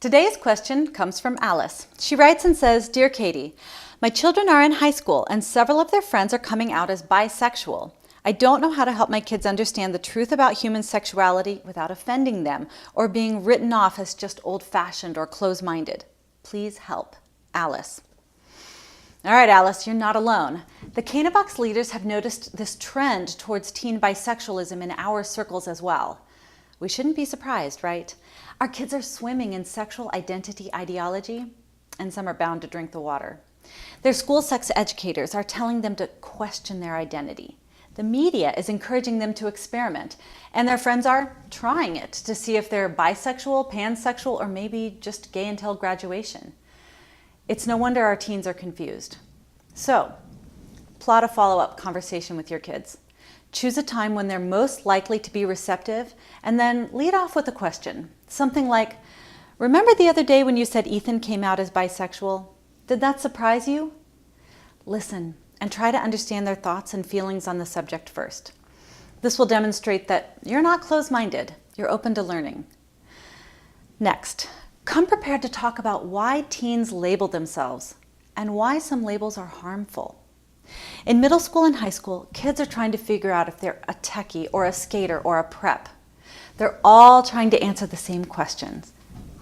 Today's question comes from Alice. She writes and says, "Dear Katie, my children are in high school and several of their friends are coming out as bisexual. I don't know how to help my kids understand the truth about human sexuality without offending them or being written off as just old-fashioned or close-minded. Please help. Alice." All right, Alice, you're not alone. The CanaVox leaders have noticed this trend towards teen bisexualism in our circles as well. We shouldn't be surprised, right? Our kids are swimming in sexual identity ideology, and some are bound to drink the water. Their school sex educators are telling them to question their identity. The media is encouraging them to experiment, and their friends are trying it to see if they're bisexual, pansexual, or maybe just gay until graduation. It's no wonder our teens are confused. So, plot a follow-up conversation with your kids. Choose a time when they're most likely to be receptive, and then lead off with a question. Something like, "Remember the other day when you said Ethan came out as bisexual? Did that surprise you?" Listen and try to understand their thoughts and feelings on the subject first. This will demonstrate that you're not closed-minded, you're open to learning. Next, come prepared to talk about why teens label themselves and why some labels are harmful. In middle school and high school, kids are trying to figure out if they're a techie or a skater or a prep. They're all trying to answer the same questions.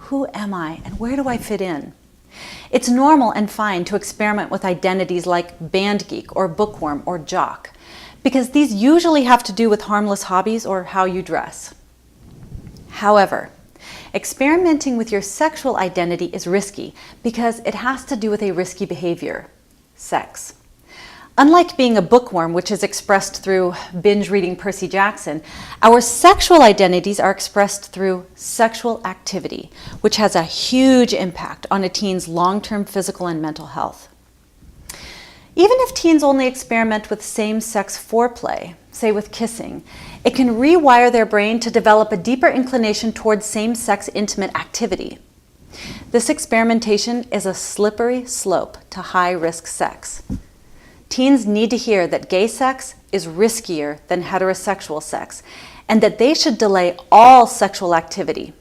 Who am I and where do I fit in? It's normal and fine to experiment with identities like band geek or bookworm or jock, because these usually have to do with harmless hobbies or how you dress. However, experimenting with your sexual identity is risky because it has to do with a risky behavior, sex. Unlike being a bookworm, which is expressed through binge reading Percy Jackson, our sexual identities are expressed through sexual activity, which has a huge impact on a teen's long-term physical and mental health. Even if teens only experiment with same-sex foreplay, say with kissing, it can rewire their brain to develop a deeper inclination towards same-sex intimate activity. This experimentation is a slippery slope to high-risk sex. Teens need to hear that gay sex is riskier than heterosexual sex and that they should delay all sexual activity.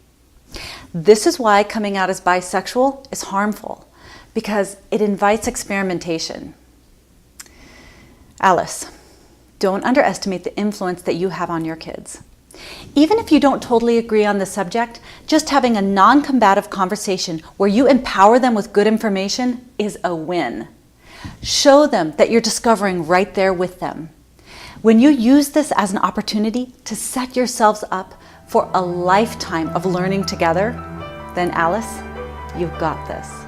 This is why coming out as bisexual is harmful, because it invites experimentation. Alice, don't underestimate the influence that you have on your kids. Even if you don't totally agree on the subject, just having a non-combative conversation where you empower them with good information is a win. Show them that you're discovering right there with them. When you use this as an opportunity to set yourselves up for a lifetime of learning together, then Alice, you've got this.